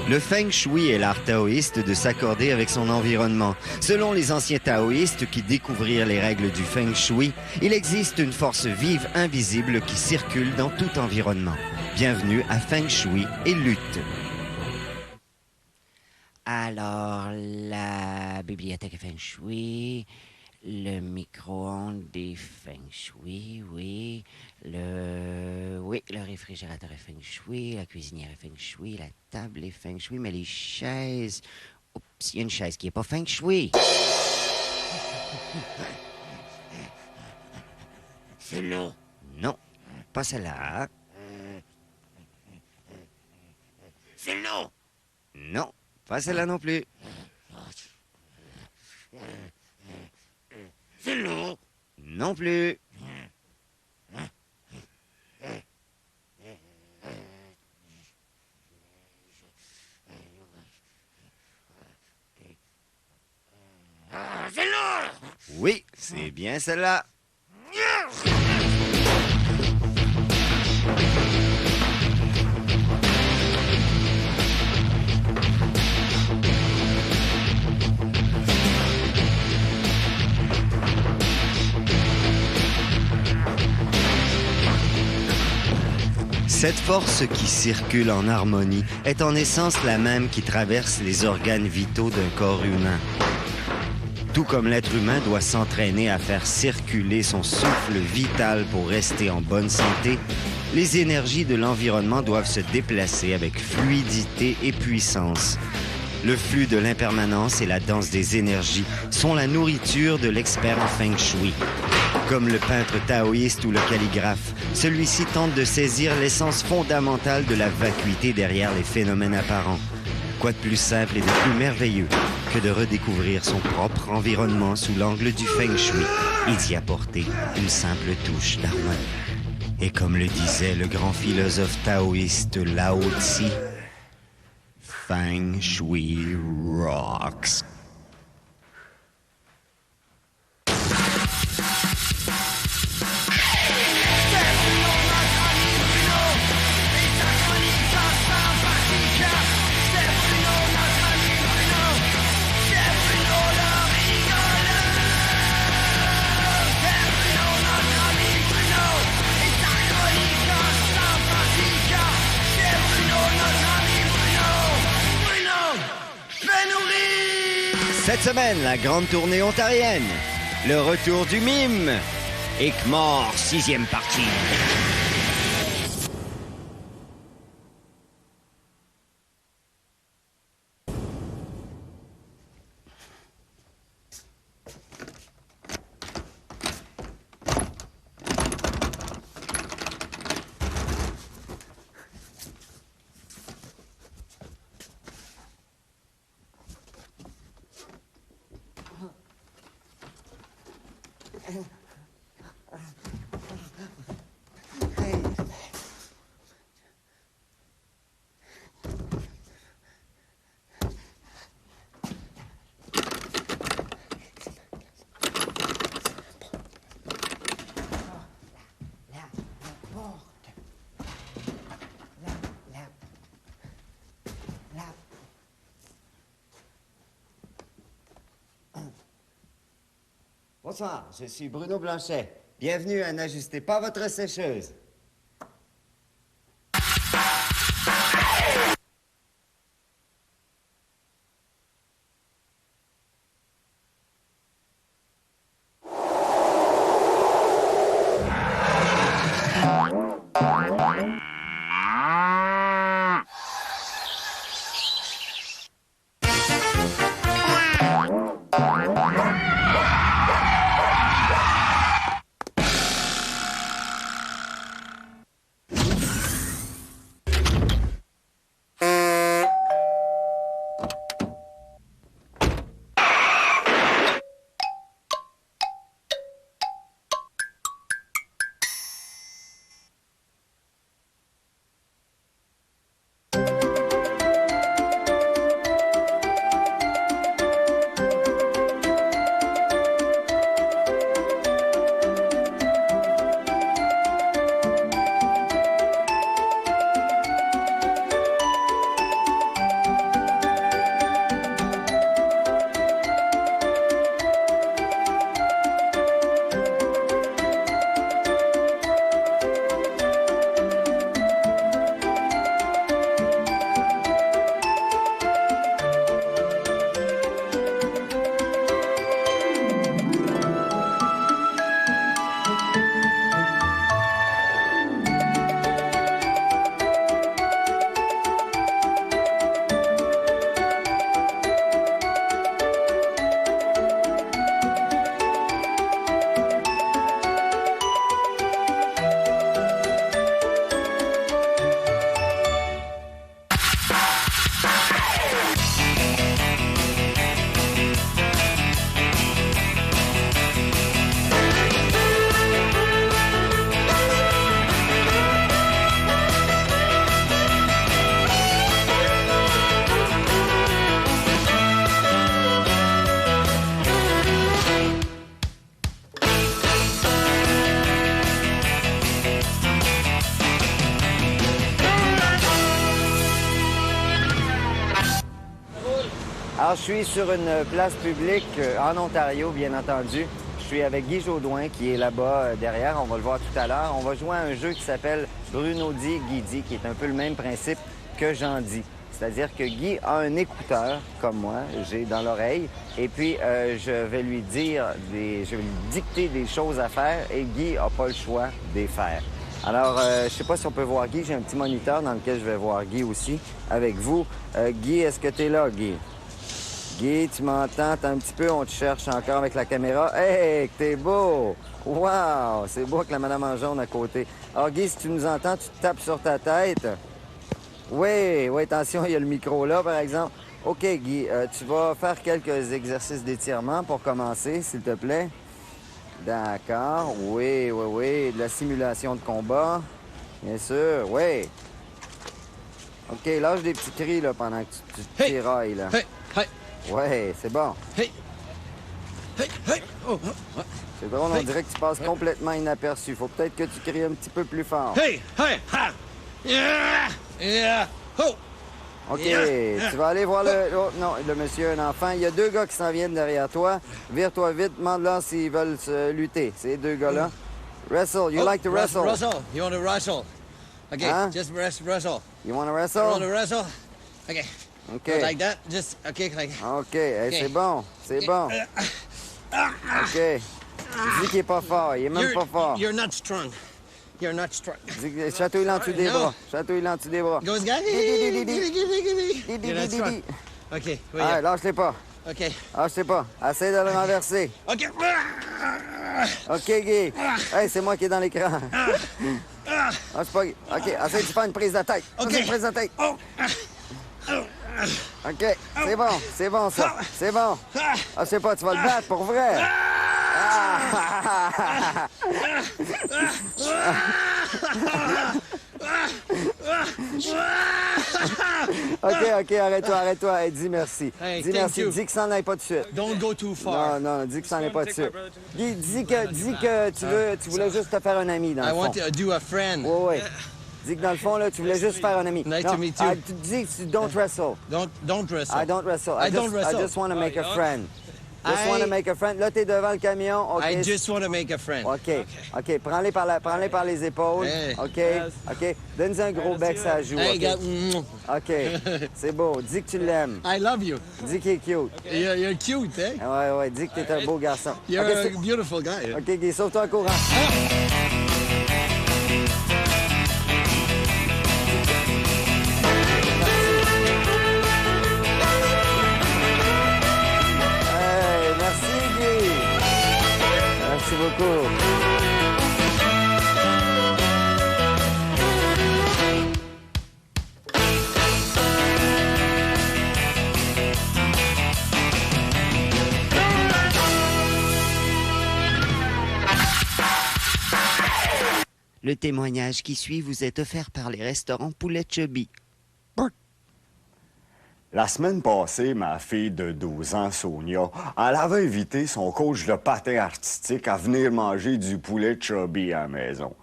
Le Feng Shui est l'art taoïste de s'accorder avec son environnement. Selon les anciens taoïstes qui découvrirent les règles du Feng Shui, il existe une force vive invisible qui circule dans tout environnement. Bienvenue à Feng Shui et Lutte. Alors, la bibliothèque Feng Shui, le micro-ondes des Feng Shui, oui. Le réfrigérateur est Feng Shui, la cuisinière est Feng Shui, la table est Feng Shui, mais les chaises... Oups, il y a une chaise qui n'est pas Feng Shui. Celle-là. Non, pas celle-là. Celle-là. Non, pas celle-là non plus. Celle-là. Non plus. Celle-là. Oui, c'est bien celle-là. Cette force qui circule en harmonie est en essence la même qui traverse les organes vitaux d'un corps humain. Tout comme l'être humain doit s'entraîner à faire circuler son souffle vital pour rester en bonne santé, les énergies de l'environnement doivent se déplacer avec fluidité et puissance. Le flux de l'impermanence et la danse des énergies sont la nourriture de l'expert en Feng Shui. Comme le peintre taoïste ou le calligraphe, celui-ci tente de saisir l'essence fondamentale de la vacuité derrière les phénomènes apparents. Quoi de plus simple et de plus merveilleux que de redécouvrir son propre environnement sous l'angle du Feng Shui et d'y apporter une simple touche d'harmonie. Et comme le disait le grand philosophe taoïste Lao Tzu, Feng Shui rocks. Cette semaine, la grande tournée ontarienne. Le retour du mime. Ekmor, 6e partie. Bonsoir, je suis Bruno Blanchet. Bienvenue à N'ajustez pas votre sécheuse. Alors, je suis sur une place publique en Ontario, bien entendu. Je suis avec Guy Jodoin qui est là-bas derrière. On va le voir tout à l'heure. On va jouer à un jeu qui s'appelle Bruno dit, Guy dit, qui est un peu le même principe que Jean dit. C'est-à-dire que Guy a un écouteur, comme moi, j'ai dans l'oreille, et puis je vais lui dicter des choses à faire, et Guy n'a pas le choix de les faire. Alors, je sais pas si on peut voir Guy. J'ai un petit moniteur dans lequel je vais voir Guy aussi, avec vous. Guy, est-ce que tu es là, Guy? Guy, tu m'entends? T'as un petit peu, on te cherche encore avec la caméra. Hey, que t'es beau! Wow! C'est beau avec la madame en jaune à côté. Alors, Guy, si tu nous entends, tu te tapes sur ta tête. Oui, attention, il y a le micro là, par exemple. OK, Guy, tu vas faire quelques exercices d'étirement pour commencer, s'il te plaît. D'accord, oui. De la simulation de combat, bien sûr, oui. OK, lâche des petits cris, là, pendant que tu tirailles, là. Hey! Ouais, c'est bon. Hey! Oh! C'est drôle, on dirait que tu passes complètement inaperçu. Faut peut-être que tu cries un petit peu plus fort. Hey! Ha! Yeah! Oh! OK, tu vas aller voir le... Oh, non, le monsieur a un enfant. Il y a deux gars qui s'en viennent derrière toi. Vire-toi vite, demande-leur s'ils veulent se lutter. Ces deux gars-là. Wrestle, you like to wrestle? Wrestle. You want to wrestle? Okay, Huh? just wrestle. You want to You want wrestle? to wrestle? Okay. OK. Like that? Just, okay, like... OK, hey, OK. c'est bon, c'est bon. OK. Dis qu'il est pas fort, il est même pas fort. You're not strong. You're not strong. Dis, chatouille-le en dessous des No. bras. Chatouille-le en dessous des bras. Goes, guy. You're not strong. Okay, wait, Ah, yeah. lâche-les pas. Okay. Lâche-les pas. Essaye de le renverser. Okay. OK, Guy. Hey, c'est moi qui est dans l'écran. Lâche pas, Guy. OK, essaye de faire une prise de tête. OK. Fais une prise de tête. Oh. OK, c'est bon, ça. C'est bon. Ah, je sais pas, tu vas le battre pour vrai. Ah! OK, arrête-toi. Hey, dis merci. Hey, dis thank merci. you. Dis que ça n'aille pas tout de suite. Don't go too far. Non, dis que ça n'aille pas tout de suite. Dis que tu voulais juste te faire un ami, dans I le fond. want to do a friend. Oui. Dis que dans le fond, là, tu voulais juste faire un ami. Nice Non, to meet you. Tu dis que tu don't wrestle. Don't wrestle. I don't wrestle. I don't wrestle. I just want to make a friend. Just I- want to make a friend. Là, t'es devant le camion. OK. I just want to make a friend. OK. Prends-les par les épaules. Hey. OK. Donne-lui un gros bec sur la joue. Hey, OK. guy. OK. C'est beau. Dis que tu l'aimes. I love you. Dis qu'il est cute. You're cute, eh? Ouais. Dis que t'es un beau garçon. You're OK, a c'est- beautiful guy. OK, Guy, sauve-toi en courant. Hey, merci, Guy. Merci beaucoup. Le témoignage qui suit vous est offert par les restaurants Poulet Chubby. La semaine passée, ma fille de 12 ans, Sonia, elle avait invité son coach de patin artistique à venir manger du poulet chubby à la maison.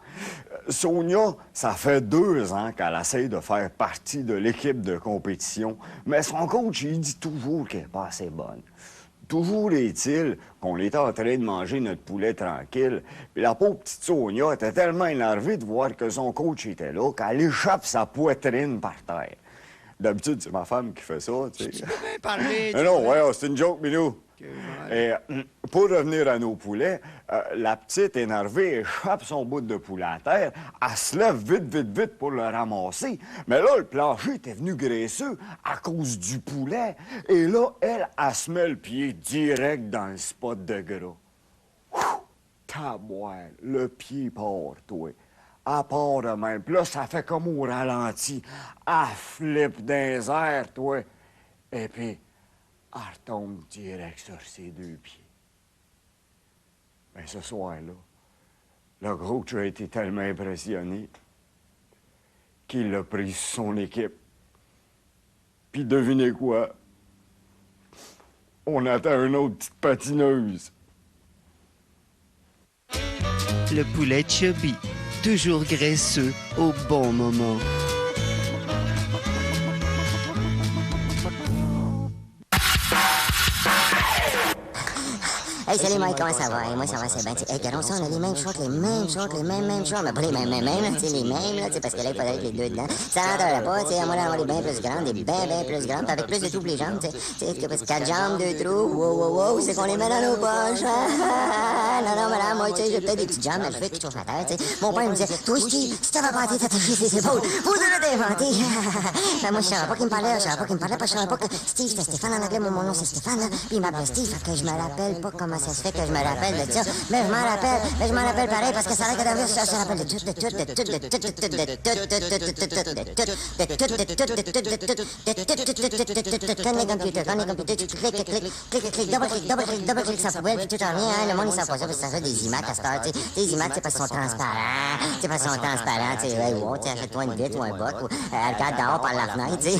Sonia, ça fait 2 ans qu'elle essaie de faire partie de l'équipe de compétition, mais son coach, il dit toujours qu'elle n'est pas assez bonne. Toujours est-il qu'on était en train de manger notre poulet tranquille, puis la pauvre petite Sonia était tellement énervée de voir que son coach était là qu'elle échappe sa poitrine par terre. D'habitude, c'est ma femme qui fait ça, tu sais. Tu peux bien parler. Mais non, ouais, c'est une joke, Minou. Et pour revenir à nos poulets, la petite énervée échappe son bout de poulet à terre. Elle se lève vite pour le ramasser. Mais là, le plancher était venu graisseux à cause du poulet. Et là, elle se met le pied direct dans le spot de gras. Tabouin, le pied part, toi. À part de même. Puis là, ça fait comme au ralenti. Elle flippe dans les airs, toi. Et puis, elle retombe direct sur ses 2 pieds. Mais ce soir-là, le coach a été tellement impressionné qu'il l'a pris sur son équipe. Puis devinez quoi? On attend une autre petite patineuse. Le poulet Chubby, toujours graisseux au bon moment. Hey, salut Mike, comment ça va? Hey, moi, ça va, c'est bien. Hey, regardons ça, on a les mêmes shorts, les mêmes shorts, mais pas les mêmes, là, tu sais, les mêmes, là, tu sais, parce que là, il faudrait être les deux dedans. Ça rentrerait pas, tu sais, moi, là, on est bien plus grandes, des bien plus grandes, avec plus de trous pour les jambes, tu sais, parce que 4 jambes, 2 trous, wow, c'est qu'on les met dans nos poches. Non, madame, moi, tu sais, j'ai peut-être des petites jambes, là, je fais qui chauffent la terre, tu sais. Mon père me disait, toi, Steve, si t'avais pas été t'attacher ses épaules, vous devez t'inventer. Ben, moi, je savais pas qu'il me parlait, parce que je savais pas que Steve, c'était Stéphane en anglais, mon nom, c'est Stéphane, là, puis il m'appelait Steve, fait que je me rappelle pas comment ça se fait que je me rappelle de ça, mais je m'en rappelle pareil, parce que ça règle de ça, je me rappelle de tout. Quand les computers, tu cliques, double-click, ça poubelle, puis tout en rien, hein, le monde, il s'en passe ça, parce que ça fait des images à cette heure, tu sais, des images, c'est parce qu'ils sont transparents, tu sais, parce qu'ils sont transparents, tu sais, hey, wow, tu sais, achète-toi une vitre ou un boc, ou regarde dehors par la fenêtre, tu sais,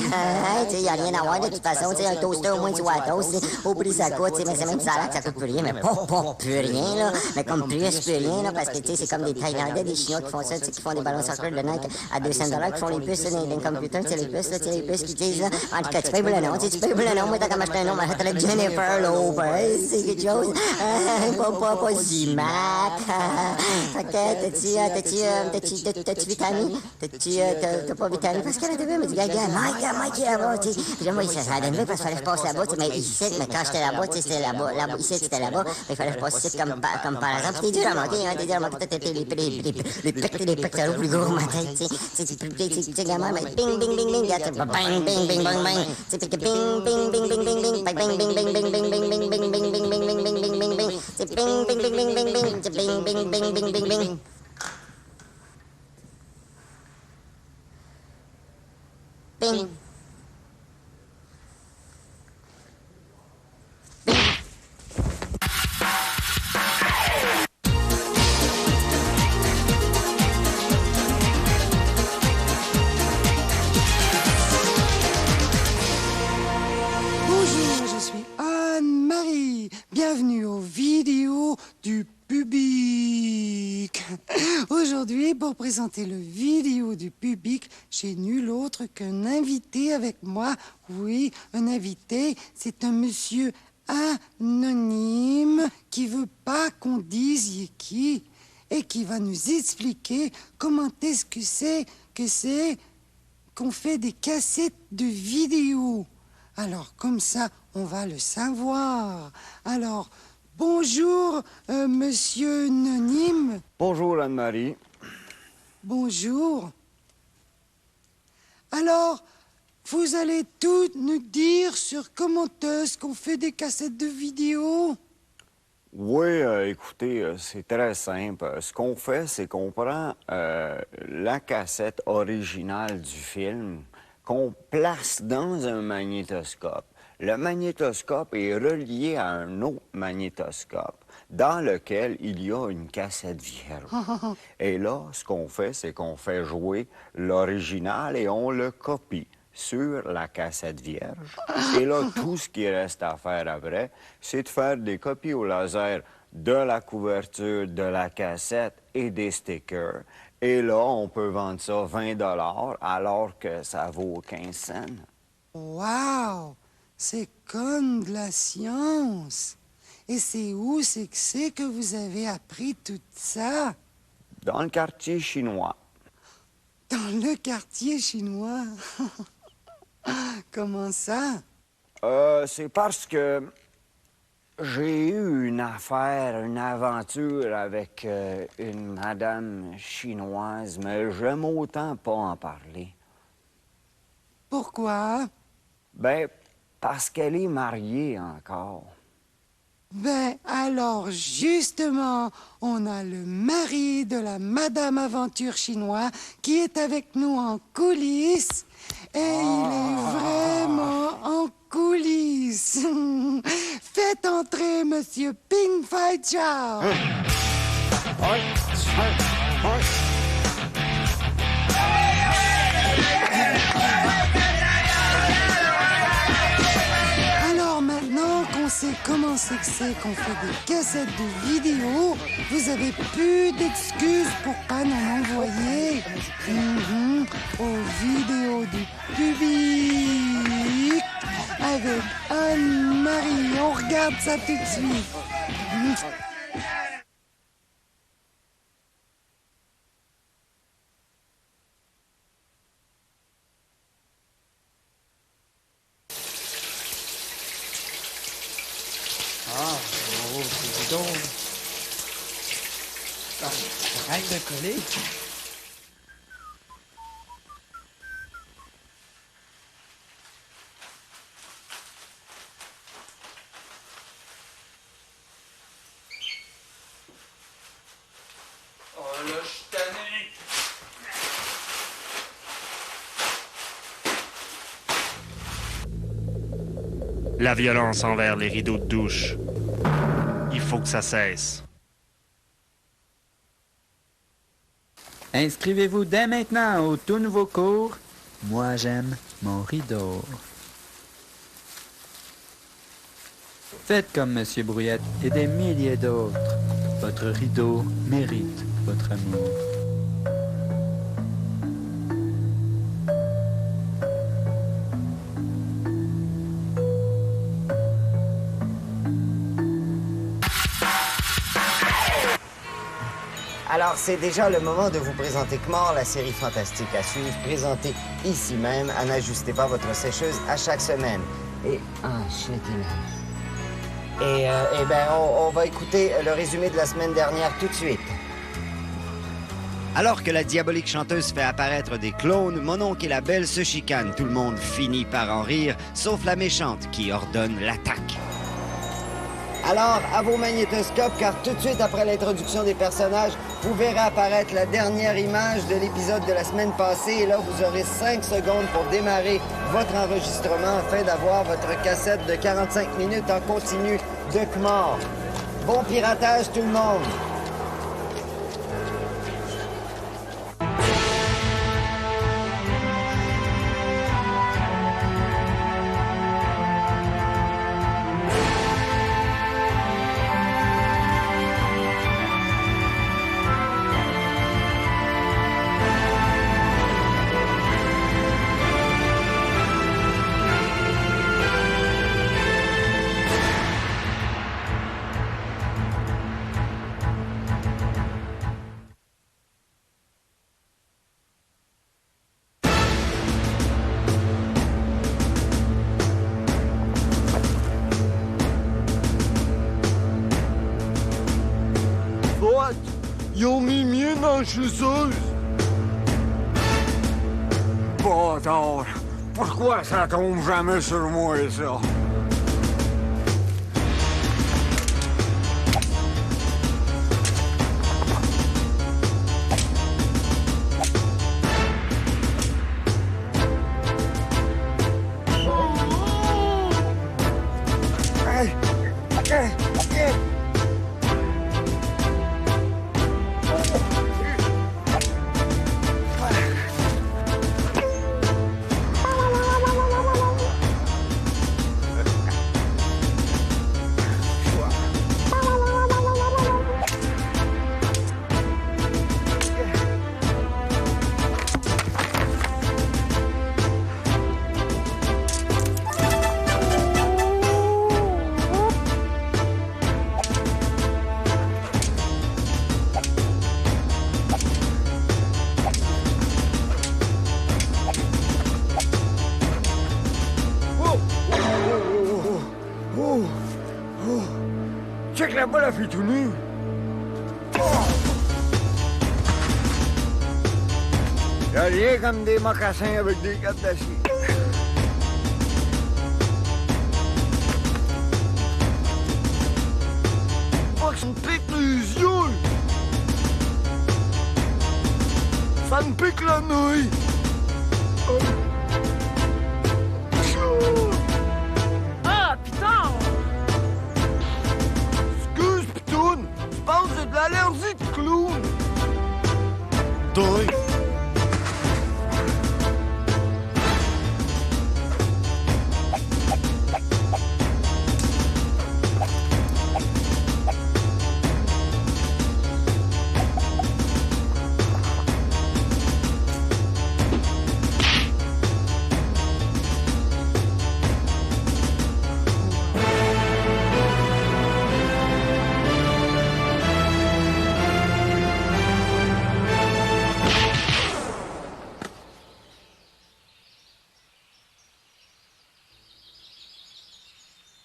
il y a rien à voir de toute façon, tu sais, un toaster, au moins, tu vois à toast, au prix, ça coûte, tu sais, mais c'est même ça là que ça coûte plus rien, mais pas plus rien, là, mais comme plus rien, là, parce que, tu sais, c'est comme des Thaïlandais, des Chinois qui font ça, tu sais, qui font des ballons soccer de Nike à 200$, qui font les puces, dans les computers, tu sais, les puces, là, tu sais, les puces qui disent, là, en tout cas, tu payes pour le nom, tu sais, tu payes pour le nom, moi, t'as qu'à m'acheter un nom, m'achèterais Jennifer Lopez, c'est quelque chose, pas Zimac, fait que, t'as-tu vitamine, t'as pas vitamine, parce qu'elle a devait me dire, gars, Mike, il est là-bas, tu sais, puis là, moi, ça a donné parce qu'il fallait que je passe là-bas, tu sais, mais ici, mais quand j'étais là-bas, tu sais, c'était là-bas, ici, c'était là-bas, mais il fallait que je passe ici comme par exemple, t'es dur à manquer, hein, les pectoraux plus gros, ma tête, tu sais, gamin, mais bing, bing, bing, bing, bang, bing, bing, bang, bang, tu sais, bing, bing, bing, bing, bing, bing, bang, bing, bing, bing, bing, bing, bing, bing, bing, bing, bing, bing, bing, bing, bing, bing, bing, c'est bing, bing, bing, bing, bing, bing, c'est bing, bing, bing, bing, bing, bing. Bing. Bonjour, je suis Anne-Marie. Bienvenue aux vidéos du public. Aujourd'hui, pour présenter le vidéo du public, j'ai nul autre qu'un invité avec moi. Oui, un invité, c'est un monsieur anonyme qui veut pas qu'on dise il est qui et qui va nous expliquer comment est-ce que c'est qu'on fait des cassettes de vidéos. Alors, comme ça, on va le savoir. Alors, bonjour, monsieur anonyme. Bonjour, Anne-Marie. Bonjour. Alors, vous allez tout nous dire sur comment est-ce qu'on fait des cassettes de vidéos? Oui, écoutez, c'est très simple. Ce qu'on fait, c'est qu'on prend la cassette originale du film, qu'on place dans un magnétoscope. Le magnétoscope est relié à un autre magnétoscope dans lequel il y a une cassette vierge. Et là, ce qu'on fait, c'est qu'on fait jouer l'original et on le copie sur la cassette vierge. Et là, tout ce qui reste à faire après, c'est de faire des copies au laser de la couverture de la cassette et des stickers. Et là, on peut vendre ça 20$ alors que ça vaut 15 cents. Wow! C'est comme de la science. Et c'est où c'est que vous avez appris tout ça? Dans le quartier chinois. Dans le quartier chinois? Comment ça? C'est parce que j'ai eu une affaire, une aventure avec une madame chinoise, mais j'aime autant pas en parler. Pourquoi? Ben, parce qu'elle est mariée encore. Ben, alors, justement, on a le mari de la Madame Aventure chinoise qui est avec nous en coulisses. Et il est vraiment en coulisses. Faites entrer Monsieur Ping Fai Chao. Alors maintenant qu'on sait comment c'est que c'est qu'on fait des cassettes de vidéos, vous avez plus d'excuses pour pas nous envoyer aux vidéos du public avec Anne-Marie. On regarde ça tout de suite. C'est donc... Arrête de coller. Oh là, je suis tanné. La violence envers les rideaux de douche. Il faut que ça cesse. Inscrivez-vous dès maintenant au tout nouveau cours « Moi j'aime mon rideau ». Faites comme Monsieur Brouillette et des milliers d'autres. Votre rideau mérite votre amour. Alors, c'est déjà le moment de vous présenter Kmart, la série fantastique à suivre, présentée ici même. N'ajustez pas votre sécheuse à chaque semaine. Et... ah, shit, Et ben, on va écouter le résumé de la semaine dernière tout de suite. Alors que la diabolique chanteuse fait apparaître des clones, mon oncle et la belle se chicanent. Tout le monde finit par en rire, sauf la méchante qui ordonne l'attaque. Alors, à vos magnétoscopes, car tout de suite après l'introduction des personnages, vous verrez apparaître la dernière image de l'épisode de la semaine passée. Et là, vous aurez 5 secondes pour démarrer votre enregistrement afin d'avoir votre cassette de 45 minutes en continu de Kmart. Bon piratage, tout le monde! Ils ont mis mieux dans la chasseuse. Bâtard! Pourquoi ça tombe jamais sur moi, ça? Check la balle, elle fait tout nu. Y'a rien comme des mocassins avec des gattes d'acier. Faut que ça me pique les yeux. Ça me pique la nouille. Ah, putain! Excuse, pitoune. Je pense que j'ai de l'allergie de clown. Toi.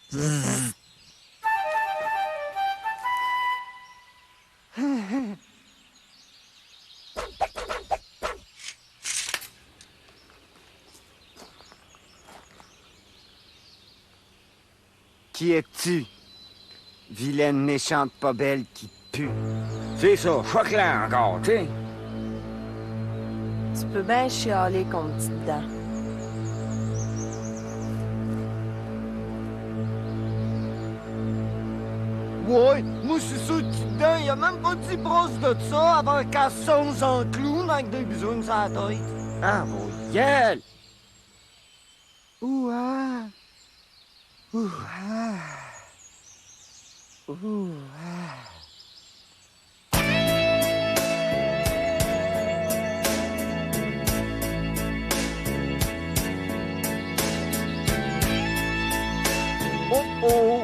Qui es-tu? Vilaine méchante pas belle qui pue. C'est ça, choque-la encore, tu sais. Tu peux bien chialer comme petite dent. Ouais, moi c'est sûr que dedans, y a même pas 10 brosses de ça avant qu'elle songe en clown avec des bisounes sur la tête. Ah, bon, gueule! Ouah! Ouah! Ouah! Oh oh!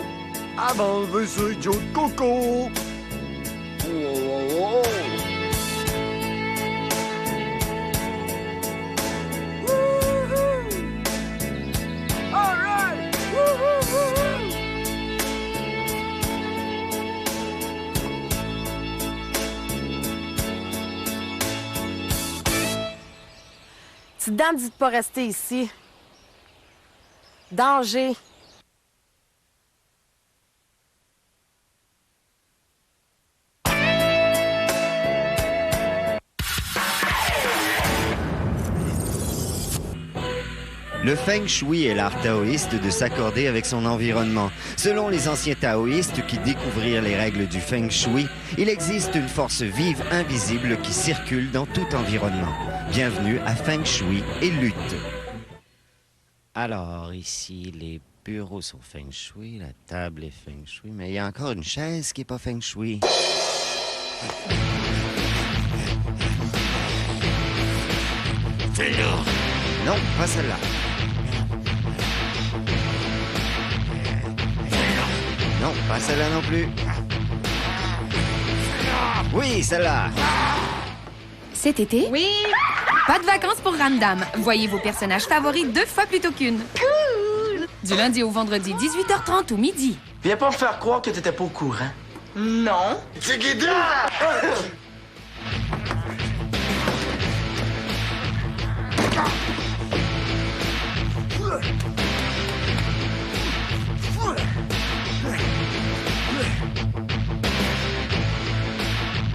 Elle m'a enlevé ce idiot de coco! Oh oh oh! Wouhou! All right! Wouhou! Petite dent, dis de pas rester ici. Danger. Le Feng Shui est l'art taoïste de s'accorder avec son environnement. Selon les anciens taoïstes qui découvrirent les règles du Feng Shui, il existe une force vive invisible qui circule dans tout environnement. Bienvenue à Feng Shui et lutte. Alors, ici, les bureaux sont Feng Shui, la table est Feng Shui, mais il y a encore une chaise qui n'est pas Feng Shui. C'est lourd. Non, pas celle-là. Non, pas celle-là non plus. Oui, celle-là. Cet été? Oui! Pas de vacances pour Ramdam. Voyez vos personnages favoris 2 fois plutôt qu'une. Cool! Du lundi au vendredi, 18h30 ou midi. Viens pas me faire croire que t'étais pas au courant. Non. C'est guidant!